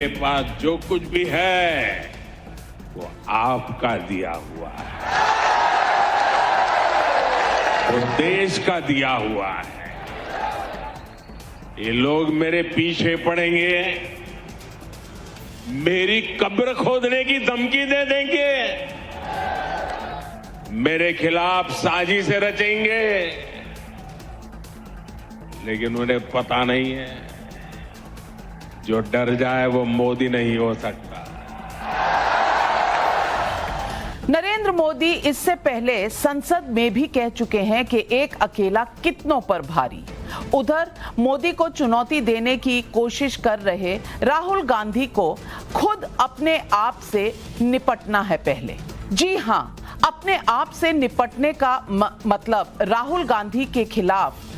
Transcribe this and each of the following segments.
मेरे पास जो कुछ भी है वो आपका दिया हुआ है, वो देश का दिया हुआ है। ये लोग मेरे पीछे पड़ेंगे, मेरी कब्र खोदने की धमकी दे देंगे, मेरे खिलाफ साजिशें रचेंगे, लेकिन उन्हें पता नहीं है जो डर जाए वो मोदी नहीं हो सकता। नरेंद्र मोदी इससे पहले संसद में भी कह चुके हैं कि एक अकेला कितनों पर भारी। उधर मोदी को चुनौती देने की कोशिश कर रहे राहुल गांधी को खुद अपने आप से निपटना है पहले। जी हां, अपने आप से निपटने का मतलब राहुल गांधी के खिलाफ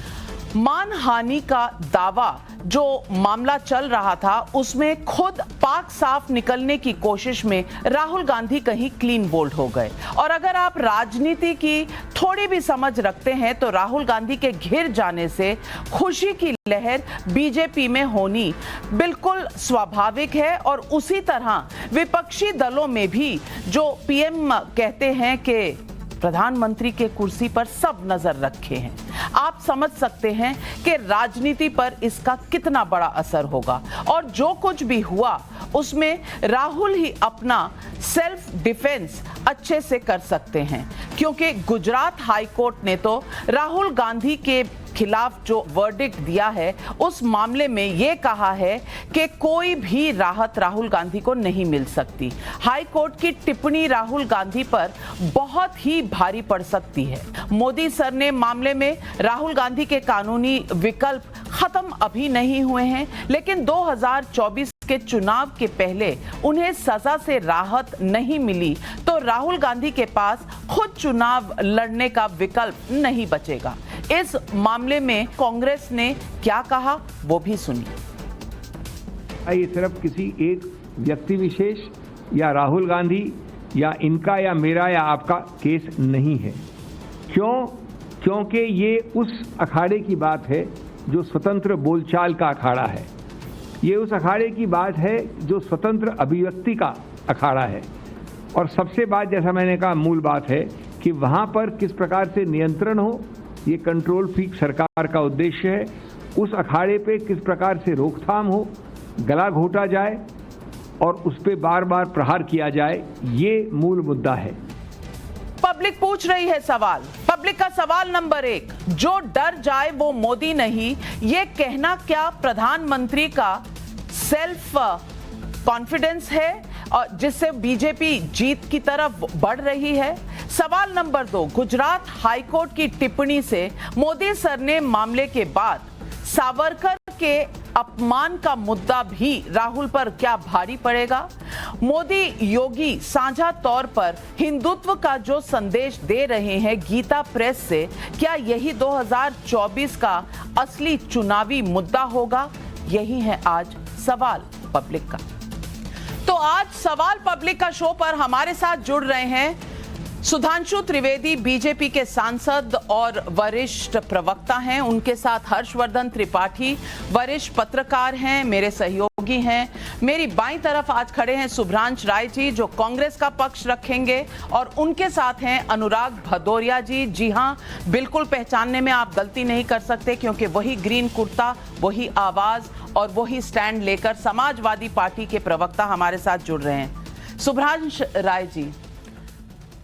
मानहानि का दावा जो मामला चल रहा था उसमें खुद पाक साफ निकलने की कोशिश में राहुल गांधी कहीं क्लीन बोल्ड हो गए। और अगर आप राजनीति की थोड़ी भी समझ रखते हैं तो राहुल गांधी के घिर जाने से खुशी की लहर बीजेपी में होनी बिल्कुल स्वाभाविक है। और उसी तरह विपक्षी दलों में भी जो पीएम कहते हैं कि प्रधानमंत्री के कुर्सी पर सब नजर रखे हैं, आप समझ सकते हैं कि राजनीति पर इसका कितना बड़ा असर होगा। और जो कुछ भी हुआ उसमें राहुल ही अपना सेल्फ डिफेंस अच्छे से कर सकते हैं, क्योंकि गुजरात हाई कोर्ट ने तो राहुल गांधी के खिलाफ जो वर्डिक्ट दिया है उस मामले में यह कहा है कि कोई भी राहत राहुल गांधी को नहीं मिल सकती। हाई कोर्ट की टिप्पणी राहुल गांधी पर बहुत ही भारी पड़ सकती है। मोदी सर ने मामले में राहुल गांधी के कानूनी विकल्प खत्म अभी नहीं हुए हैं, लेकिन 2024 के चुनाव के पहले उन्हें सजा से राहत नहीं मिली तो राहुल गांधी के पास खुद चुनाव लड़ने का विकल्प नहीं बचेगा। इस मामले में कांग्रेस ने क्या कहा वो भी सुनिए। ये सिर्फ किसी एक व्यक्ति विशेष या राहुल गांधी या इनका या मेरा या आपका केस नहीं है। क्योंकि ये उस अखाड़े की बात है जो स्वतंत्र बोलचाल का अखाड़ा है। ये उस अखाड़े की बात है जो स्वतंत्र अभिव्यक्ति का अखाड़ा है। और सबसे बात, जैसा मैंने कहा, मूल बात है कि वहाँ पर किस प्रकार से नियंत्रण हो, ये कंट्रोल फ्रीक सरकार का उद्देश्य है। उस अखाड़े पे किस प्रकार से रोकथाम हो, गला घोटा जाए और उस पे बार बार प्रहार किया जाए, ये मूल मुद्दा है। पब्लिक पूछ रही है सवाल। पब्लिक का सवाल नंबर 1, जो डर जाए वो मोदी नहीं, ये कहना क्या प्रधानमंत्री का सेल्फ कॉन्फिडेंस है और जिससे बीजेपी जीत की तरफ बढ़ रही है? सवाल नंबर 2, गुजरात हाईकोर्ट की टिप्पणी से मोदी सर ने मामले के बाद सावरकर के अपमान का मुद्दा भी राहुल पर क्या भारी पड़ेगा? मोदी योगी साझा तौर पर हिंदुत्व का जो संदेश दे रहे हैं गीता प्रेस से, क्या यही 2024 का असली चुनावी मुद्दा होगा? यही है आज सवाल पब्लिक का। तो आज सवाल पब्लिक का शो पर हमारे साथ जुड़ रहे हैं सुधांशु त्रिवेदी, बीजेपी के सांसद और वरिष्ठ प्रवक्ता हैं। उनके साथ हर्षवर्धन त्रिपाठी, वरिष्ठ पत्रकार हैं, मेरे सहयोगी हैं। मेरी बाईं तरफ आज खड़े हैं सुभ्रांश राय जी, जो कांग्रेस का पक्ष रखेंगे, और उनके साथ हैं अनुराग भदौरिया जी। जी हां, बिल्कुल पहचानने में आप गलती नहीं कर सकते, क्योंकि वही ग्रीन कुर्ता, वही आवाज और वही स्टैंड लेकर समाजवादी पार्टी के प्रवक्ता हमारे साथ जुड़ रहे हैं। सुभ्रांश राय जी,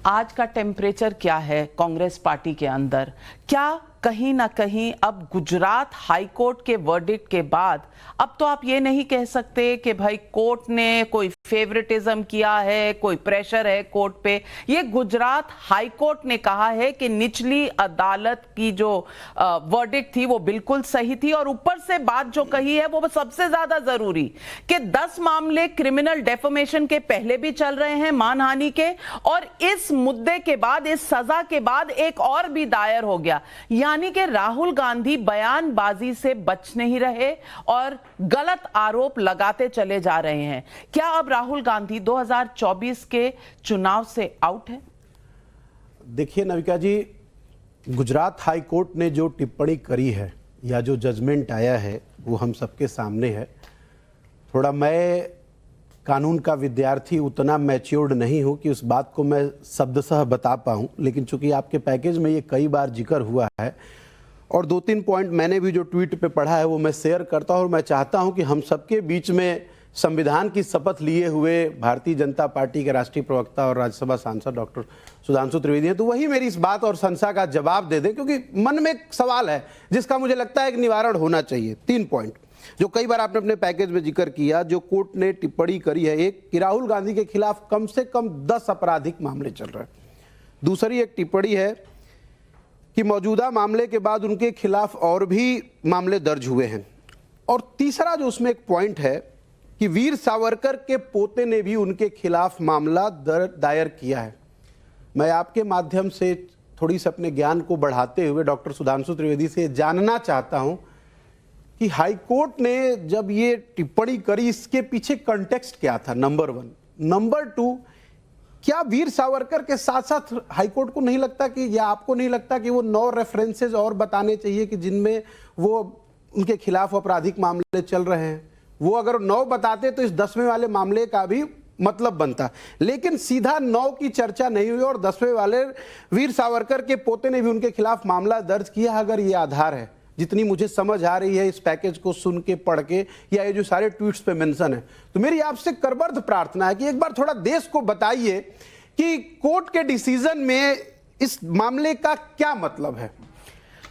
आज का टेम्परेचर क्या है कांग्रेस पार्टी के अंदर? क्या कहीं ना कहीं अब गुजरात हाईकोर्ट के वर्डिक्ट के बाद अब तो आप ये नहीं कह सकते कि भाई कोर्ट ने कोई फेवरेटिज्म किया है, कोई प्रेशर है कोर्ट पे। ये गुजरात हाईकोर्ट ने कहा है कि निचली अदालत की जो वर्डिक्ट थी वो बिल्कुल सही थी, और ऊपर से बात जो कही है वो सबसे ज्यादा जरूरी कि 10 मामले क्रिमिनल डेफेमेशन के पहले भी चल रहे हैं, मानहानि के, और इस मुद्दे के बाद, इस सजा के बाद एक और भी दायर हो गया। यानी कि राहुल गांधी बयानबाजी से बच नहीं रहे और गलत आरोप लगाते चले जा रहे हैं। क्या अब राहुल गांधी 2024 के चुनाव से आउट है? देखिए नविका जी, गुजरात हाई कोर्ट ने जो टिप्पणी करी है या जो जजमेंट आया है वो हम सबके सामने है। थोड़ा मैं कानून का विद्यार्थी उतना मैच्योर्ड नहीं हूं कि उस बात को मैं शब्दशः बता पाऊं, लेकिन चूंकि आपके पैकेज में ये कई बार जिक्र हुआ है और 2-3 पॉइंट मैंने भी जो ट्वीट पे पढ़ा है वो मैं शेयर करता हूं और मैं चाहता हूं कि हम सबके बीच में संविधान की शपथ लिए हुए भारतीय जनता पार्टी के राष्ट्रीय प्रवक्ता और राज्यसभा सांसद डॉक्टर सुधांशु त्रिवेदी हैं, तो वही मेरी इस बात और शंका का जवाब दे दें, क्योंकि मन में एक सवाल है जिसका मुझे लगता है एक निवारण होना चाहिए। 3 पॉइंट जो कई बार आपने अपने पैकेज में जिक्र किया, जो कोर्ट ने टिप्पणी करी है, एक कि राहुल गांधी के खिलाफ कम से कम 10 आपराधिक मामले चल रहे हैं। दूसरी एक टिप्पणी है कि मौजूदा मामले के बाद उनके खिलाफ और भी मामले दर्ज हुए हैं। और तीसरा जो उसमें एक पॉइंट है कि वीर सावरकर के पोते ने भी उनके खिलाफ मामला दायर किया है। मैं आपके माध्यम से थोड़ी सी अपने ज्ञान को बढ़ाते हुए डॉक्टर सुधांशु त्रिवेदी से जानना चाहता हूं कि हाईकोर्ट ने जब ये टिप्पणी करी, इसके पीछे कंटेक्स्ट क्या था, नंबर 1। नंबर 2, क्या वीर सावरकर के साथ साथ हाईकोर्ट को नहीं लगता कि, या आपको नहीं लगता कि वो 9 रेफरेंसेज और बताने चाहिए कि जिनमें वो उनके खिलाफ आपराधिक मामले चल रहे हैं? वो अगर 9 बताते तो इस 10वें वाले मामले का भी मतलब बनता, लेकिन सीधा 9 की चर्चा नहीं हुई और 10वें वाले वीर सावरकर के पोते ने भी उनके खिलाफ मामला दर्ज किया। अगर ये आधार है, जितनी मुझे समझ आ रही है इस पैकेज को सुन के, पढ़ के, या ये जो सारे ट्वीट्स पे मेंशन है, तो मेरी आपसे करबद्ध प्रार्थना है कि एक बार थोड़ा देश को बताइए कि कोर्ट के डिसीजन में इस मामले का क्या मतलब है।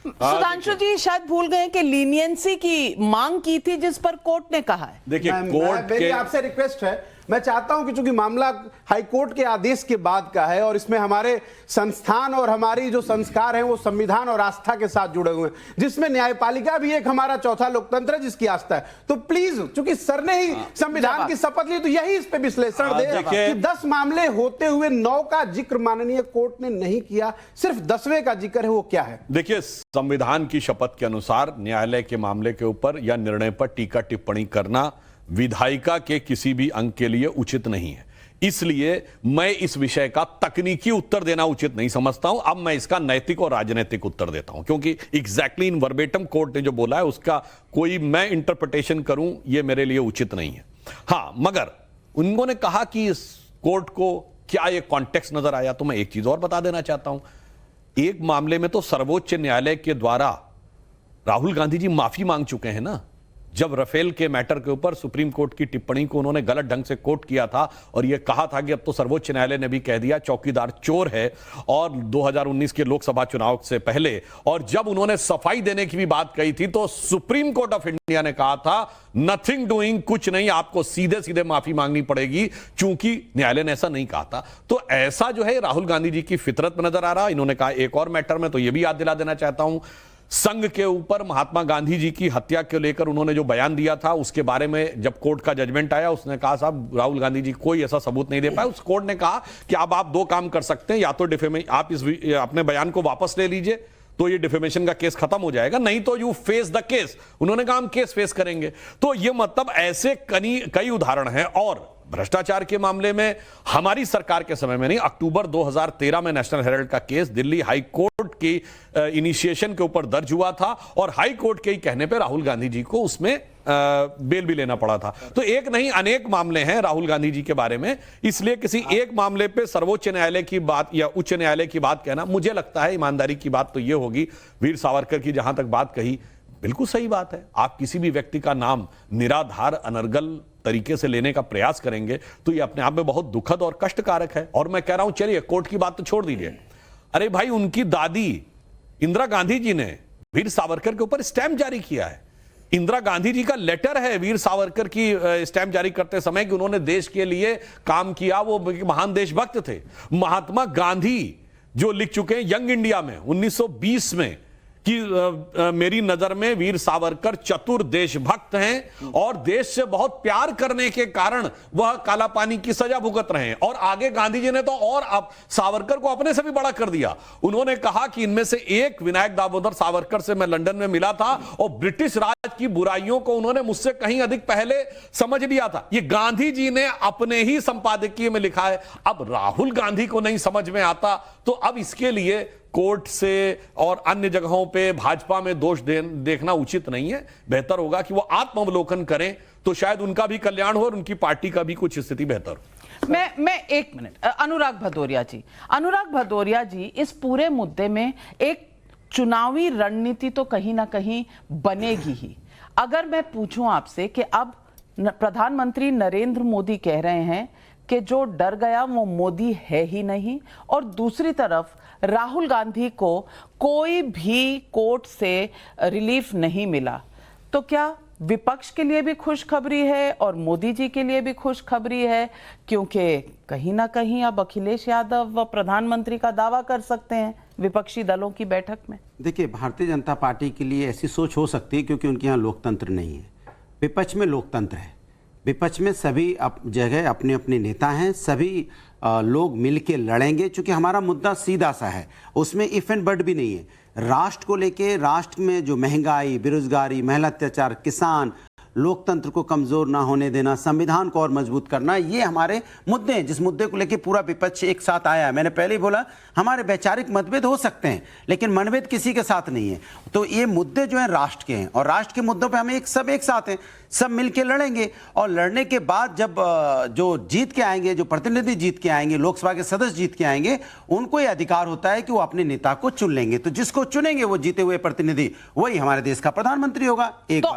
सुधांशु जी शायद भूल गए कि लीनियंसी की मांग की थी जिस पर कोर्ट ने कहा है। देखिए, कोर्ट मेरी आपसे रिक्वेस्ट है, मैं चाहता हूं कि चूंकि मामला हाईकोर्ट के आदेश के बाद का है और इसमें हमारे संस्थान और हमारी जो संस्कार हैं वो संविधान और आस्था के साथ जुड़े हुए हैं, जिसमें न्यायपालिका भी एक हमारा चौथा लोकतंत्र है जिसकी आस्था है, तो प्लीज, चूंकि सर ने ही संविधान की शपथ ली, तो यही इस पे विश्लेषण दे कि 10 मामले होते हुए 9 का जिक्र माननीय कोर्ट ने नहीं किया, सिर्फ 10वें का जिक्र है, वो क्या है? देखिए, संविधान की शपथ के अनुसार न्यायालय के मामले के ऊपर या निर्णय पर टीका टिप्पणी करना विधायिका के किसी भी अंग के लिए उचित नहीं है। इसलिए मैं इस विषय का तकनीकी उत्तर देना उचित नहीं समझता हूं। अब मैं इसका नैतिक और राजनीतिक उत्तर देता हूं, क्योंकि एग्जैक्टली इन वर्बेटम कोर्ट ने जो बोला है उसका कोई मैं इंटरप्रिटेशन करूं, यह मेरे लिए उचित नहीं है। हां, मगर उन्होंने कहा कि इस कोर्ट को क्या यह कॉन्टेक्स्ट नजर आया, तो मैं एक चीज और बता देना चाहता हूं। एक मामले में तो सर्वोच्च न्यायालय के द्वारा राहुल गांधी जी माफी मांग चुके हैं ना, जब राफेल के मैटर के ऊपर सुप्रीम कोर्ट की टिप्पणी को उन्होंने गलत ढंग से कोट किया था और यह कहा था कि अब तो सर्वोच्च न्यायालय ने भी कह दिया चौकीदार चोर है, और 2019 के लोकसभा चुनाव से पहले, और जब उन्होंने सफाई देने की भी बात कही थी तो सुप्रीम कोर्ट ऑफ इंडिया ने कहा था नथिंग डूइंग, कुछ नहीं, आपको सीधे सीधे माफी मांगनी पड़ेगी, चूंकि न्यायालय ने ऐसा नहीं कहा था। तो ऐसा जो है राहुल गांधी जी की फितरत में नजर आ रहा। इन्होंने कहा एक और मैटर में, तो यह भी याद दिला देना चाहता हूं, संघ के ऊपर महात्मा गांधी जी की हत्या को लेकर उन्होंने जो बयान दिया था उसके बारे में जब कोर्ट का जजमेंट आया, उसने कहा साहब राहुल गांधी जी कोई ऐसा सबूत नहीं दे पाए। उस कोर्ट ने कहा कि अब आप 2 काम कर सकते हैं, या तो आप इस अपने बयान को वापस ले लीजिए तो ये डिफेमेशन का केस खत्म हो जाएगा, नहीं तो यू फेस द केस। उन्होंने कहा हम केस फेस करेंगे। तो ये मतलब ऐसे कई उदाहरण हैं। और भ्रष्टाचार के मामले में हमारी सरकार के समय में नहीं, अक्टूबर 2013 में नेशनल हेराल्ड का केस दिल्ली हाई कोर्ट की इनिशिएशन के ऊपर दर्ज हुआ था और हाई कोर्ट के ही कहने पे राहुल गांधी जी को उसमें बेल भी लेना पड़ा था। तो एक नहीं अनेक मामले हैं राहुल गांधी जी के बारे में, इसलिए किसी एक मामले पे सर्वोच्च न्यायालय की बात या उच्च न्यायालय की बात कहना, मुझे लगता है ईमानदारी की बात तो यह होगी, वीर सावरकर की जहां तक बात कही बिल्कुल सही बात है। आप किसी भी व्यक्ति का नाम निराधार अनर्गल तरीके से लेने का प्रयास करेंगे तो यह अपने आप में बहुत दुखद और कष्टकारक है। और मैं कह रहा हूं, चलिए कोर्ट की बात तो छोड़ दीजिए, अरे भाई उनकी दादी इंदिरा गांधी जी ने वीर सावरकर के ऊपर स्टैंप जारी किया है। इंदिरा गांधी जी का लेटर है वीर सावरकर की स्टैंप जारी करते समय कि उन्होंने देश के लिए काम किया, वो महान देशभक्त थे। महात्मा गांधी जो लिख चुके हैं यंग इंडिया में 1920 में कि मेरी नजर में वीर सावरकर चतुर देशभक्त हैं और देश से बहुत प्यार करने के कारण वह काला पानी की सजा भुगत रहे हैं। और आगे गांधी जी ने तो और अब सावरकर को अपने से भी बड़ा कर दिया। उन्होंने कहा कि इनमें से एक विनायक दामोदर सावरकर से मैं लंदन में मिला था और ब्रिटिश राज की बुराइयों को उन्होंने मुझसे कहीं अधिक पहले समझ लिया था। ये गांधी जी ने अपने ही संपादकीय में लिखा है। अब राहुल गांधी को नहीं समझ में आता तो अब इसके लिए कोर्ट से और अन्य जगहों पे भाजपा में दोष देखना उचित नहीं है। बेहतर होगा कि वो आत्मावलोकन करें, तो शायद उनका भी कल्याण हो और उनकी पार्टी का भी कुछ स्थिति बेहतर हो। मैं एक मिनट, अनुराग भदौरिया जी, इस पूरे मुद्दे में एक चुनावी रणनीति तो कहीं ना कहीं बनेगी ही। अगर मैं पूछूं आपसे कि अब प्रधानमंत्री नरेंद्र मोदी कह रहे हैं कि जो डर गया वो मोदी है ही नहीं, और दूसरी तरफ राहुल गांधी को कोई भी कोर्ट से रिलीफ नहीं मिला, तो क्या विपक्ष के लिए भी खुशखबरी है और मोदी जी के लिए भी खुशखबरी है? क्योंकि कहीं ना कहीं अब अखिलेश यादव प्रधानमंत्री का दावा कर सकते हैं विपक्षी दलों की बैठक में। देखिए, भारतीय जनता पार्टी के लिए ऐसी सोच हो सकती है क्योंकि उनके यहाँ लोकतंत्र नहीं है। विपक्ष में लोकतंत्र है। विपक्ष में सभी जगह अपने अपने नेता हैं, सभी लोग मिल के लड़ेंगे। चूंकि हमारा मुद्दा सीधा सा है, उसमें इफ एंड बट भी नहीं है। राष्ट्र को लेके, राष्ट्र में जो महंगाई, बेरोजगारी, महिला अत्याचार, किसान, लोकतंत्र को कमजोर ना होने देना, संविधान को और मजबूत करना, ये हमारे मुद्दे हैं, जिस मुद्दे को लेके पूरा विपक्ष एक साथ आया है। मैंने पहले ही बोला, हमारे वैचारिक मतभेद हो सकते हैं लेकिन मनभेद किसी के साथ नहीं है। तो ये मुद्दे जो हैं राष्ट्र के हैं, और राष्ट्र के मुद्दों पे हमें सब एक साथ हैं, सब मिलके लड़ेंगे। और लड़ने के बाद जब जो जीत के आएंगे, जो प्रतिनिधि जीत के आएंगे, लोकसभा के सदस्य जीत के आएंगे, उनको ये अधिकार होता है कि वो अपने नेता को चुन लेंगे। तो जिसको चुनेंगे वो जीते हुए प्रतिनिधि, वही हमारे देश का प्रधानमंत्री होगा। एक तो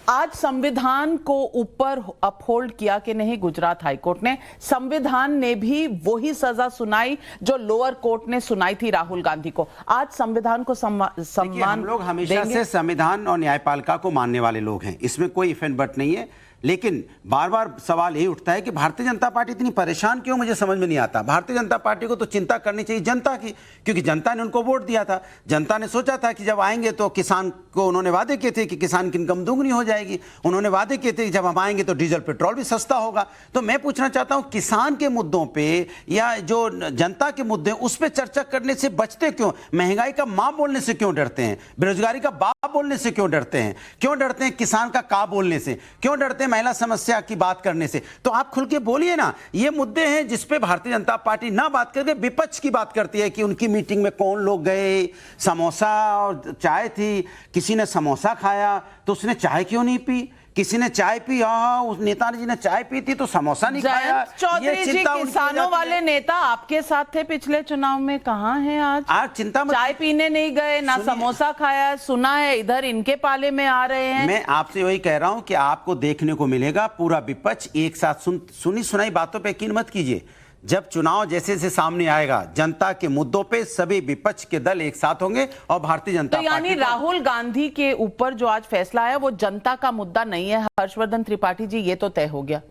आज संविधान को ऊपर अपहोल्ड किया कि नहीं गुजरात हाईकोर्ट ने? संविधान ने भी वही सजा सुनाई जो लोअर कोर्ट ने सुनाई थी राहुल गांधी को। आज संविधान को सम्मान हम लोग हमेशा से संविधान और न्यायपालिका को मानने वाले लोग हैं, इसमें कोई इफ एंड बट नहीं है। लेकिन बार बार सवाल यही उठता है कि भारतीय जनता पार्टी इतनी परेशान क्यों, मुझे समझ में नहीं आता। भारतीय जनता पार्टी को तो चिंता करनी चाहिए जनता की, क्योंकि जनता ने उनको वोट दिया था। जनता ने सोचा था कि जब आएंगे तो किसान को, उन्होंने वादे किए थे कि किसान की इनकम दोगुनी हो जाएगी, उन्होंने वादे किए थे कि जब हम आएंगे तो डीजल पेट्रोल भी सस्ता होगा। तो मैं पूछना चाहता हूं, किसान के मुद्दों पर या जो जनता के मुद्दे उस पर चर्चा करने से बचते क्यों? महंगाई का मां बोलने से क्यों डरते हैं? बेरोजगारी का बाप बोलने से क्यों डरते हैं? क्यों डरते हैं किसान का का बोलने से? क्यों डरते हैं महिला समस्या की बात करने से? तो आप खुल के बोलिए ना। ये मुद्दे हैं जिस पे भारतीय जनता पार्टी ना बात करके विपक्ष की बात करती है कि उनकी मीटिंग में कौन लोग गए, समोसा और चाय थी, किसी ने समोसा खाया तो उसने चाय क्यों नहीं पी, किसी ने चाय पी, उस नेताजी ने चाय पी थी तो समोसा नहीं खाया। चौधरी जी, किसानों वाले नेता आपके साथ थे पिछले चुनाव में, कहां हैं आज? चिंता मत, चाय पीने नहीं गए, ना समोसा खाया, सुना है इधर इनके पाले में आ रहे हैं। मैं आपसे वही कह रहा हूं कि आपको देखने को मिलेगा पूरा विपक्ष एक साथ सुनी सुनाई बातों पे यकीन मत कीजिए। जब चुनाव जैसे जैसे सामने आएगा, जनता के मुद्दों पे सभी विपक्ष के दल एक साथ होंगे और भारतीय जनता पार्टी। यानी राहुल गांधी के ऊपर जो आज फैसला आया वो जनता का मुद्दा नहीं है। हर्षवर्धन त्रिपाठी जी, ये तो तय हो गया,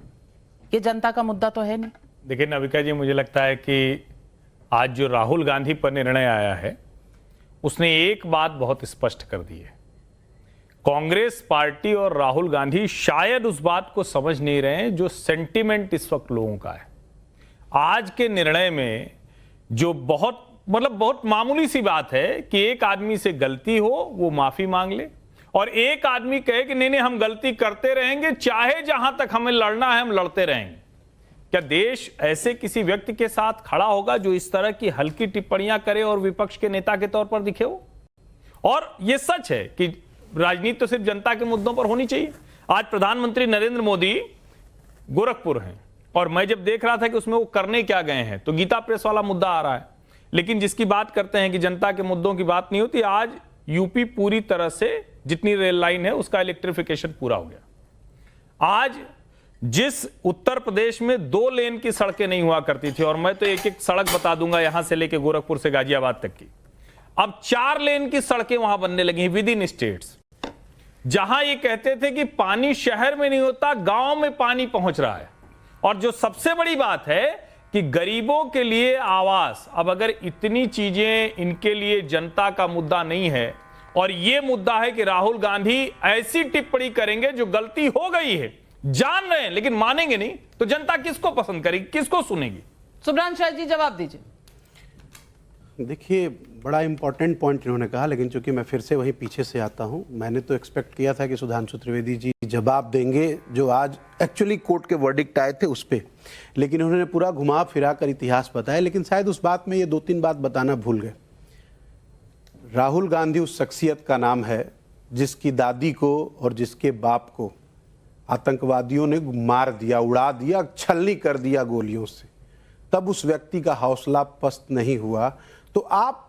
ये जनता का मुद्दा तो है नहीं। देखिए नविका जी, मुझे लगता है कि आज जो राहुल गांधी पर निर्णय आया है उसने एक बात बहुत स्पष्ट कर दी है। कांग्रेस पार्टी और राहुल गांधी शायद उस बात को समझ नहीं रहे हैं जो सेंटिमेंट इस वक्त लोगों का है। आज के निर्णय में जो बहुत मामूली सी बात है कि एक आदमी से गलती हो वो माफी मांग ले, और एक आदमी कहे कि नहीं हम गलती करते रहेंगे, चाहे जहां तक हमें लड़ना है हम लड़ते रहेंगे। क्या देश ऐसे किसी व्यक्ति के साथ खड़ा होगा जो इस तरह की हल्की टिप्पणियां करे और विपक्ष के नेता के तौर पर दिखे हो? और यह सच है कि राजनीति तो सिर्फ जनता के मुद्दों पर होनी चाहिए। आज प्रधानमंत्री नरेंद्र मोदी गोरखपुर हैं, और मैं जब देख रहा था कि उसमें वो करने क्या गए हैं तो गीता प्रेस वाला मुद्दा आ रहा है, लेकिन जिसकी बात करते हैं कि जनता के मुद्दों की बात नहीं होती। आज यूपी पूरी तरह से, जितनी रेल लाइन है उसका इलेक्ट्रिफिकेशन पूरा हो गया। आज जिस उत्तर प्रदेश में 2 लेन की सड़कें नहीं हुआ करती थी, और मैं तो एक एक सड़क बता दूंगा यहां से लेके गोरखपुर से गाजियाबाद तक की, अब 4 लेन की सड़कें वहां बनने लगी विद इन स्टेट्स। जहां ये कहते थे कि पानी शहर में नहीं होता, गांव में पानी पहुंच रहा है। और जो सबसे बड़ी बात है कि गरीबों के लिए आवास, अब अगर इतनी चीजें इनके लिए जनता का मुद्दा नहीं है, और ये मुद्दा है कि राहुल गांधी ऐसी टिप्पणी करेंगे जो गलती हो गई है, जान रहे हैं लेकिन मानेंगे नहीं, तो जनता किसको पसंद करेगी, किसको सुनेगी? सुब्रांशु जी जवाब दीजिए। देखिए, बड़ा इंपॉर्टेंट पॉइंट इन्होंने कहा, लेकिन चूंकि मैं फिर से वहीं पीछे से आता हूं, मैंने तो एक्सपेक्ट किया था कि सुधांशु त्रिवेदी जी जवाब देंगे जो आज एक्चुअली कोर्ट के वर्डिक्ट आए थे उस पर, लेकिन उन्होंने पूरा घुमा फिरा कर इतिहास बताया। लेकिन शायद उस बात में ये 2-3 बात बताना भूल गए। राहुल गांधी उस शख्सियत का नाम है जिसकी दादी को और जिसके बाप को आतंकवादियों ने मार दिया, उड़ा दिया, छलनी कर दिया गोलियों से। तब उस व्यक्ति का हौसला पस्त नहीं हुआ। तो आप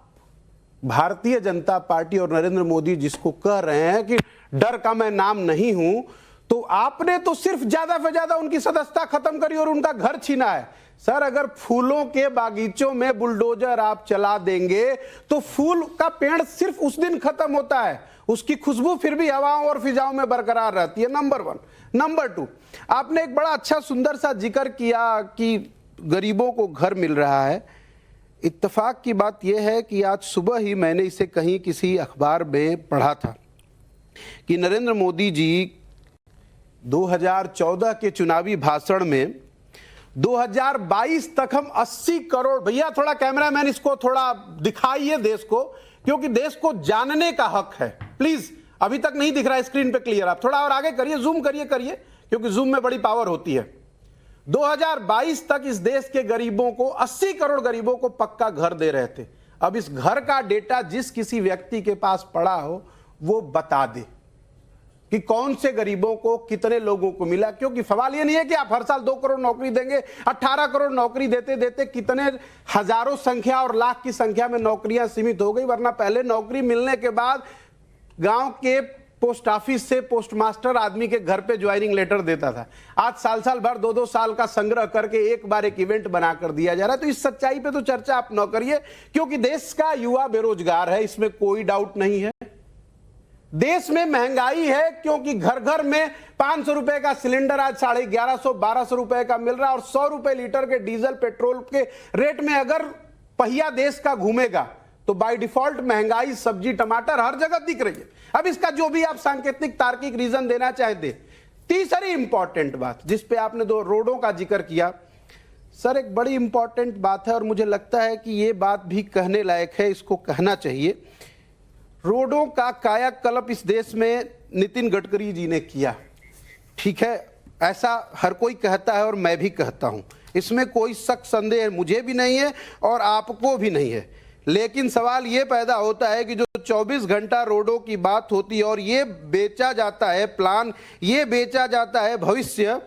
भारतीय जनता पार्टी और नरेंद्र मोदी जिसको कह रहे हैं कि डर का मैं नाम नहीं हूं, तो आपने तो सिर्फ ज्यादा से ज्यादा उनकी सदस्यता खत्म करी और उनका घर छीना है। सर, अगर फूलों के बागीचों में बुलडोजर आप चला देंगे तो फूल का पेड़ सिर्फ उस दिन खत्म होता है, उसकी खुशबू फिर भी हवाओं और फिजाओं में बरकरार रहती है। नंबर 1। नंबर 2, आपने एक बड़ा अच्छा सुंदर सा जिक्र किया कि गरीबों को घर मिल रहा है। इत्तेफाक की बात यह है कि आज सुबह ही मैंने इसे कहीं किसी अखबार में पढ़ा था कि नरेंद्र मोदी जी 2014 के चुनावी भाषण में 2022 तक हम 80 करोड़, भैया थोड़ा कैमरामैन इसको थोड़ा दिखाइए देश को, क्योंकि देश को जानने का हक है। प्लीज, अभी तक नहीं दिख रहा है स्क्रीन पे क्लियर, आप थोड़ा और आगे करिए, जूम करिए क्योंकि जूम में बड़ी पावर होती है। 2022 तक इस देश के गरीबों को, 80 करोड़ गरीबों को पक्का घर दे रहे थे। अब इस घर का डेटा जिस किसी व्यक्ति के पास पड़ा हो वो बता दे कि कौन से गरीबों को, कितने लोगों को मिला। क्योंकि सवाल ये नहीं है कि आप हर साल 2 करोड़ नौकरी देंगे। 18 करोड़ नौकरी देते देते कितने हजारों संख्या और लाख की संख्या में नौकरियां सीमित हो गई। वरना पहले नौकरी मिलने के बाद गांव के पोस्ट ऑफिस से पोस्टमास्टर आदमी के घर पे ज्वाइनिंग लेटर देता था। आज साल भर 2-2 साल का संग्रह करके एक बार एक इवेंट बनाकर दिया जा रहा है। तो इस सच्चाई पे तो चर्चा आप न करिए, क्योंकि देश का युवा बेरोजगार है, इसमें कोई डाउट नहीं है। देश में महंगाई है क्योंकि घर घर में 500 रुपए का सिलेंडर आज 1150-1200 रुपए का मिल रहा है, और 100 रुपए लीटर के डीजल पेट्रोल के रेट में अगर पहिया देश का घूमेगा तो बाय डिफॉल्ट महंगाई, सब्जी, टमाटर हर जगह दिख रही है। अब इसका जो भी आप सांकेतिक तार्किक रीजन देना चाहते। तीसरी इंपॉर्टेंट बात जिस पे आपने 2 रोडों का जिक्र किया, सर एक बड़ी इंपॉर्टेंट बात है और मुझे लगता है कि ये बात भी कहने लायक है, इसको कहना चाहिए। रोडों का कायाकल्प इस देश में नितिन गडकरी जी ने किया, ठीक है, ऐसा हर कोई कहता है और मैं भी कहता हूं, इसमें कोई शक संदेह मुझे भी नहीं है और आपको भी नहीं है। लेकिन सवाल ये पैदा होता है कि जो 24 घंटा रोडों की बात होती है और ये बेचा जाता है प्लान, ये बेचा जाता है भविष्य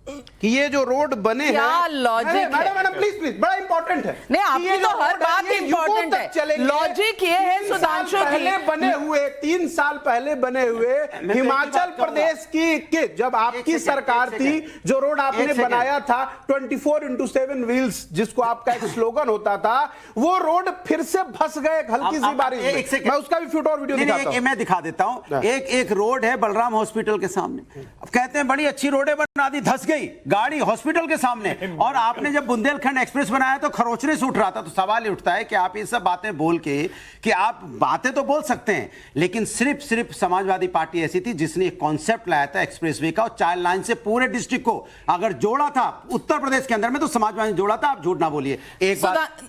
कि ये जो रोड बने हैं, क्या लॉजिक है? मैडम प्लीज, बड़ा इंपॉर्टेंट है। नहीं, आपकी तो हर बात इंपॉर्टेंट है। लॉजिक ये है सुधांशु जी, पहले बने हुए 3 साल पहले बने हुए हिमाचल प्रदेश की जब आपकी सरकार थी, जो रोड आपने बनाया था 24/7 व्हील्स, जिसको आपका एक स्लोगन होता था, वो रोड फिर से फंस गए हल्की सी बारिश में। मैं उसका भी फ्यूट और वीडियो दिखाता हूं। मैं दिखा देता हूं। एक रोड है बलराम हॉस्पिटल के सामने, अब कहते हैं बड़ी अच्छी रोड है, बना दी, धस गई गाड़ी हॉस्पिटल के सामने। और आपने जब बुंदेलखंड एक्सप्रेस बनाया तो खरोचने से उठ रहा था। तो सवाल ये उठता है कि आप ये सब बातें बोल के, कि आप बातें तो बोल सकते हैं, लेकिन सिर्फ समाजवादी पार्टी ऐसी थी जिसने एक कॉन्सेप्ट लाया था एक्सप्रेसवे का, और 4 लाइन से पूरे डिस्ट्रिक्ट को अगर जोड़ा था, उत्तर प्रदेश के अंदर में तो समाजवादी ने जोड़ा था। आप झूठ ना बोलिए। एक बात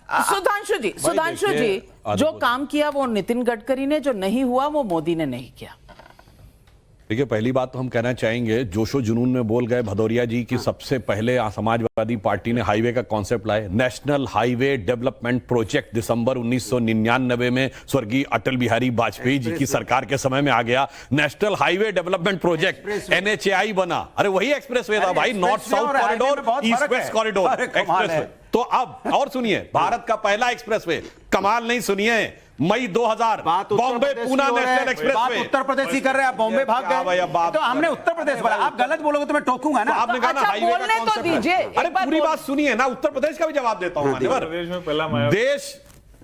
सुधांशु जी, जो काम किया वो नितिन गडकरी ने, जो नहीं हुआ वो मोदी ने नहीं किया। देखिए, पहली बात तो हम कहना चाहेंगे, जोशो जुनून में बोल गए भदौरिया जी कि सबसे पहले समाजवादी पार्टी ने हाईवे का कॉन्सेप्ट लाए। नेशनल हाईवे डेवलपमेंट प्रोजेक्ट दिसंबर 1999 में स्वर्गीय अटल बिहारी वाजपेयी जी की सरकार के समय में आ गया। National highway development project NHAI बना। अरे वही एक्सप्रेसवे था भाई, north south corridor, east west corridor expressway. तो अब और सुनिए, भारत का पहला एक्सप्रेसवे, कमाल नहीं, सुनिए, मई 2000 बॉम्बे पूना नेशनल एक्सप्रेसवे। उत्तर प्रदेश ही कर रहे हैं, आप बॉम्बे भाग गए। तो हमने उत्तर प्रदेश बोला, आप गलत बोलोगे तो मैं टोकूंगा ना। आपने कहा ना हाईवे का बोलने तो दीजिए। अरे पूरी बात सुनिए ना, उत्तर प्रदेश का भी जवाब देता हूं।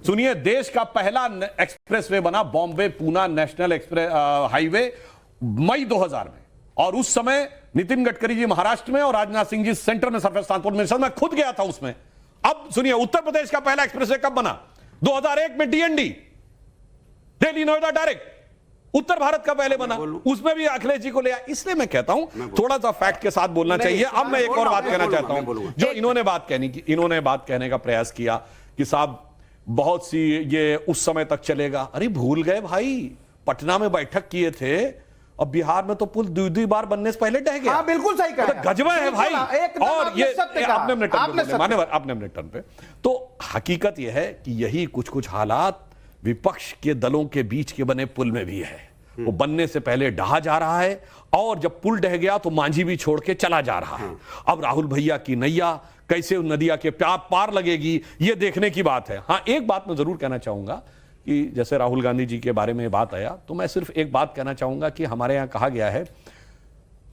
सुनिए, देश का पहला एक्सप्रेसवे बना Bombay Poona national express highway मई 2000 में, और उस समय नितिन गडकरी जी महाराष्ट्र में और राजनाथ सिंह जी सेंटर में सर्फेस ट्रांसपोर्ट मिनिस्टर, मैं खुद गया था उसमें। अब सुनिए, उत्तर प्रदेश का पहला एक्सप्रेसवे कब बना? 2001 में DND, दिल्ली नोएडा डायरेक्ट, उत्तर भारत का पहले बना, उसमें भी अखिलेश जी को लिया। इसलिए मैं कहता हूं थोड़ा सा फैक्ट के साथ बोलना चाहिए। अब मैं एक और बात कहना चाहता हूं, जो इन्होंने बात कहने का प्रयास किया कि साहब बहुत सी ये उस समय तक चलेगा। अरे भूल गए भाई, पटना में बैठक किए थे और बिहार में तो पुल 2 बार बनने से पहले ढह गया। हाँ, बिल्कुल सही कहा, गजबा है भाई। और ये अपने मिनट पे, तो हकीकत यह है कि यही कुछ हालात विपक्ष के दलों के बीच के बने पुल में भी है। वो बनने से पहले ढहा जा रहा है और जब पुल ढह गया तो मांझी भी छोड़ के चला जा रहा है। अब राहुल भैया की नैया कैसे उन नदिया के पार लगेगी, ये देखने की बात है। हाँ, एक बात मैं जरूर कहना चाहूंगा कि जैसे राहुल गांधी जी के बारे में बात आया, तो मैं सिर्फ एक बात कहना चाहूंगा कि हमारे यहां कहा गया है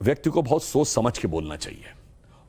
व्यक्ति को बहुत सोच समझ के बोलना चाहिए,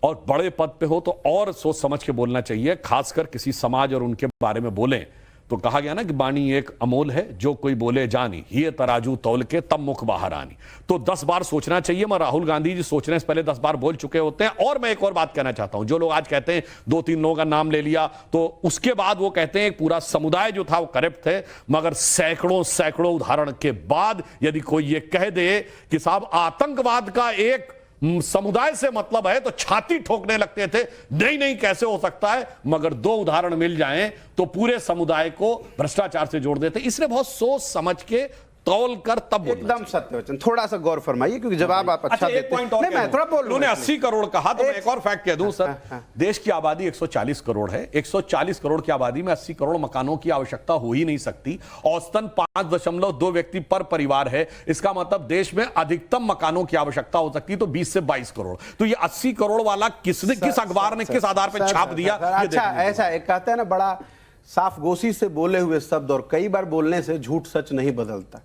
और बड़े पद पे हो तो और सोच समझ के बोलना चाहिए, खासकर किसी समाज और उनके बारे में बोलें तो कहा गया ना कि बाणी एक अमोल है, जो कोई बोले जानी, ये तराजू तौल के तब मुख बाहर आनी। तो 10 बार सोचना चाहिए। मैं राहुल गांधी जी सोचने से पहले 10 बार बोल चुके होते हैं। और मैं एक और बात कहना चाहता हूं, जो लोग आज कहते हैं 2-3 लोगों का नाम ले लिया तो उसके बाद वो कहते हैं पूरा समुदाय जो था वो करप्ट थे, मगर सैकड़ों उदाहरण के बाद यदि कोई ये कह दे कि साहब आतंकवाद का एक समुदाय से मतलब है, तो छाती ठोकने लगते थे, नहीं कैसे हो सकता है, मगर 2 उदाहरण मिल जाएं तो पूरे समुदाय को भ्रष्टाचार से जोड़ देते। इसलिए बहुत सोच समझ के तौल कर तब बोलना एकदम सत्य वचन। थोड़ा सा गौर फरमाइए क्योंकि जवाब आप अच्छा देते हैं। नहीं, मैं थोड़ा बोल, उन्होंने 80 करोड़ कहा, तो मैं एक और फैक्ट कह दूं सर, देश की आबादी 140 करोड़ है। 140 करोड़ की आबादी में 80 करोड़ मकानों की आवश्यकता हो ही नहीं सकती। औसतन 5.2 व्यक्ति पर परिवार है। इसका मतलब देश में अधिकतम मकानों की आवश्यकता हो सकती है तो 20 से 22 करोड़। तो ये 80 करोड़ वाला किस अखबार ने किस आधार पर छाप दिया? अच्छा, ऐसा एक कहते हैं ना, बड़ा साफ गोशी से बोले हुए शब्द और कई बार बोलने से झूठ सच नहीं बदलता।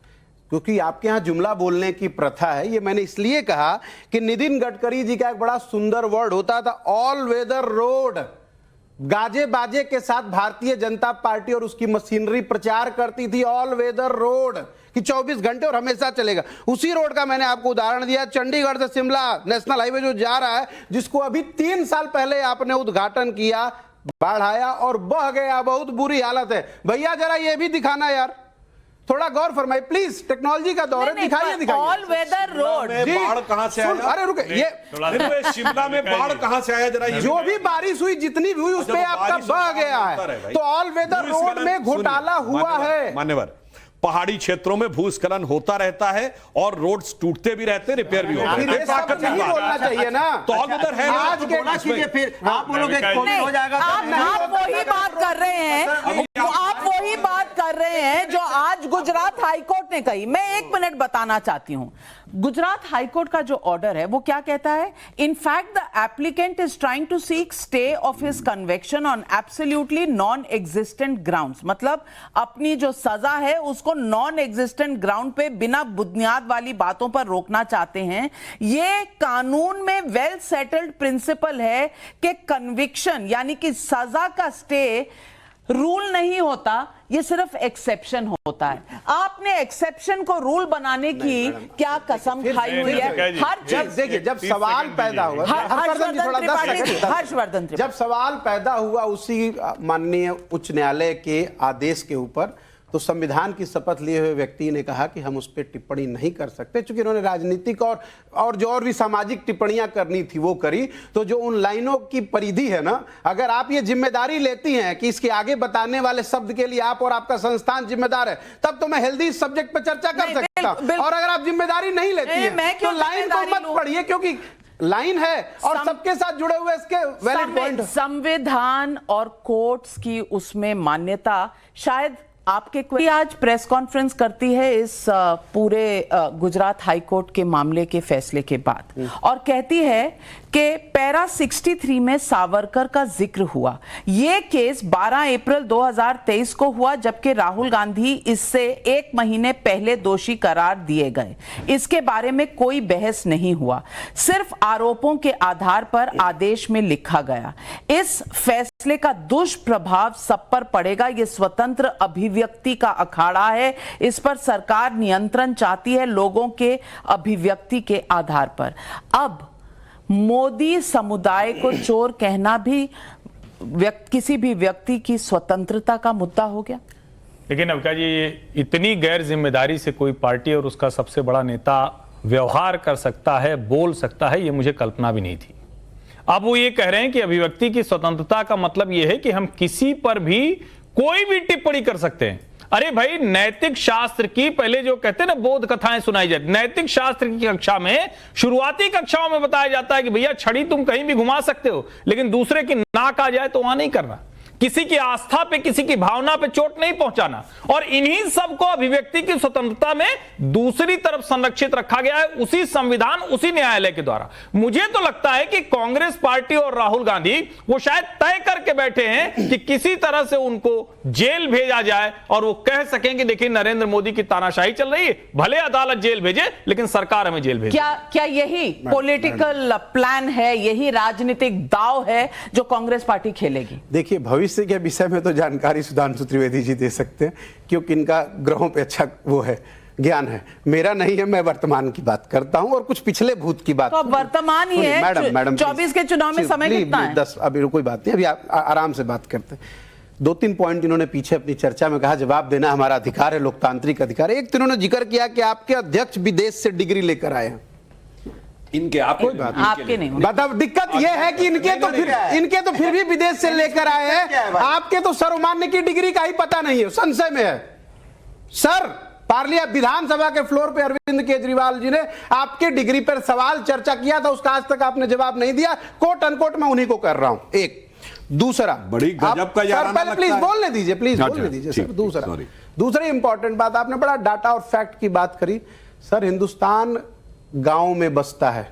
क्योंकि आपके यहां जुमला बोलने की प्रथा है। ये मैंने इसलिए कहा कि नितिन गडकरी जी का एक बड़ा सुंदर वर्ड होता था, ऑल वेदर रोड। गाजे बाजे के साथ भारतीय जनता पार्टी और उसकी मशीनरी प्रचार करती थी ऑल वेदर रोड, कि 24 घंटे और हमेशा चलेगा। उसी रोड का मैंने आपको उदाहरण दिया, चंडीगढ़ से शिमला नेशनल हाईवे जो जा रहा है, जिसको अभी 3 साल पहले आपने उद्घाटन किया, बाढ़ आया और बह गया, बहुत बुरी हालत है। भैया जरा ये भी दिखाना यार, थोड़ा गौर फरमाइए प्लीज, टेक्नोलॉजी का दौर है, दिखाइए। All weather road. बाढ़ कहां से आया? अरे रुके, ये शिमला में बाढ़ कहां से आया? जरा जो भी बारिश हुई, जितनी भी हुई, उस पे आपका बह गया है। तो ऑल वेदर रोड में घोटाला हुआ है। मान्यवर, पहाड़ी क्षेत्रों में भूस्खलन होता रहता है और रोड्स टूटते भी रहते हैं, रिपेयर भी होते हैं। नहीं बोलना चाहिए ना, तो ऑल वेदर है। आज के ना कीजिए, फिर आप बोलोगे कोविड हो जाएगा। आप वही बात कर रहे हैं, आप वही बात कर रहे हैं जो आज गुजरात हाईकोर्ट ने कही। मैं 1 मिनट बताना चाहती हूं। गुजरात हाईकोर्ट का जो ऑर्डर है वो क्या कहता है? In fact the applicant is trying to seek stay of his conviction on absolutely non existent grounds. मतलब अपनी जो सजा है उसको नॉन एग्जिस्टेंट ग्राउंड पे बिना बुनियाद वाली बातों पर रोकना चाहते हैं। ये कानून में वेल सेटल्ड प्रिंसिपल है कि कन्विक्शन यानी कि सजा का स्टे रूल नहीं होता, ये सिर्फ एक्सेप्शन होता है। आपने एक्सेप्शन को रूल बनाने की क्या कसम खाई हुई है? हर जब देखिए, जब सवाल पैदा हुआ, हर्षवर्धन, जब सवाल पैदा हुआ उसी माननीय उच्च न्यायालय के आदेश के ऊपर, तो संविधान की शपथ लिए हुए व्यक्ति ने कहा कि हम उस पर टिप्पणी नहीं कर सकते, क्योंकि उन्होंने राजनीतिक और जो और भी सामाजिक टिप्पणियां करनी थी वो करी। तो जो उन लाइनों की परिधि है ना, अगर आप ये जिम्मेदारी लेती हैं कि इसके आगे बताने वाले शब्द के लिए आप और आपका संस्थान जिम्मेदार है, तब तो मैं हेल्दी सब्जेक्ट पर चर्चा कर सकता हूं। और अगर आप जिम्मेदारी नहीं लेती है तो लाइन को मत पढ़िए, क्योंकि लाइन है और सबके साथ जुड़े हुए इसके वैलिड पॉइंट। संविधान और कोर्ट्स की उसमें मान्यता शायद आपके आज प्रेस कॉन्फ्रेंस करती है इस पूरे गुजरात हाईकोर्ट के मामले के फैसले के बाद, और कहती है कि पैरा 63 में सावरकर का जिक्र हुआ। यह केस 12 अप्रैल 2023 को हुआ, जबकि राहुल गांधी इससे 1 महीने पहले दोषी करार दिए गए। इसके बारे में कोई बहस नहीं हुआ, सिर्फ आरोपों के आधार पर आदेश में लिखा गया। इस फैसले का दुष्प्रभाव सब पर पड़ेगा। यह स्वतंत्र अभिव्यक्ति का अखाड़ा है, इस पर सरकार नियंत्रण चाहती है लोगों के अभिव्यक्ति के आधार पर। अब मोदी समुदाय को चोर कहना भी किसी भी व्यक्ति की स्वतंत्रता का मुद्दा हो गया। लेकिन अविका जी, इतनी गैर जिम्मेदारी से कोई पार्टी और उसका सबसे बड़ा नेता व्यवहार कर सकता है, बोल सकता है, ये मुझे कल्पना भी नहीं थी। अब वो ये कह रहे हैं कि अभिव्यक्ति की स्वतंत्रता का मतलब ये है कि हम किसी पर भी कोई भी टिप्पणी कर सकते हैं। अरे भाई, नैतिक शास्त्र की पहले जो कहते हैं ना बोध कथाएं सुनाई जाती, नैतिक शास्त्र की कक्षा में, शुरुआती कक्षाओं में बताया जाता है कि भैया छड़ी तुम कहीं भी घुमा सकते हो, लेकिन दूसरे की नाक आ जाए तो वहां नहीं करना। किसी की आस्था पे, किसी की भावना पे चोट नहीं पहुंचाना। और इन्हीं सबको अभिव्यक्ति की स्वतंत्रता में दूसरी तरफ संरक्षित रखा गया है, उसी संविधान, उसी न्यायालय के द्वारा। मुझे तो लगता है कि कांग्रेस पार्टी और राहुल गांधी वो शायद तय करके बैठे हैं कि किसी तरह से उनको जेल भेजा जाए और वो कह सकें कि देखिए नरेंद्र मोदी की तानाशाही चल रही है, भले अदालत जेल भेजे लेकिन सरकार हमें जेल भेजे। क्या यही पॉलिटिकल प्लान है, यही राजनीतिक दांव है जो कांग्रेस पार्टी खेलेगी? देखिए, भविष्य के विषय में तो जानकारी सुधांशु त्रिवेदी जी दे सकते हैं, क्योंकि इनका ग्रहों पे अच्छा वो है, ज्ञान है, मेरा नहीं है। मैं वर्तमान की बात करता हूं और कुछ पिछले भूत की बात। तो अब वर्तमान ही है, मैडम 24 के चुनाव में समय कितना है? 10 अभी कोई बात नहीं, अभी आराम से बात करते हैं। 2-3 पॉइंट इन्होंने पीछे अपनी चर्चा में कहा जवाब देना हमारा अधिकार है, लोकतांत्रिक अधिकार है। एक तो इन्होंने जिक्र किया कि आपके अध्यक्ष विदेश से डिग्री लेकर आए हैं। इनके आपके नहीं मतलब दिक्कत यह है कि इनके तो फिर भी विदेश से लेकर आए हैं, आपके तो सर्वमान्य की डिग्री का ही पता नहीं है, संशय में है। सर, पार्लियामेंट विधानसभा के फ्लोर पे अरविंद केजरीवाल जी ने आपके डिग्री पर सवाल चर्चा किया था, उसका आज तक आपने जवाब नहीं दिया। कोट अनकोट मैं उन्हीं को कर रहा हूं। एक दूसरा, बड़ी गजब का याराना लगता है। प्लीज बोलने दीजिए, प्लीज बोलने दीजिए सर। दूसरी इंपॉर्टेंट बात, आपने बड़ा डाटा और फैक्ट की बात करी। सर, हिंदुस्तान गांव में बसता है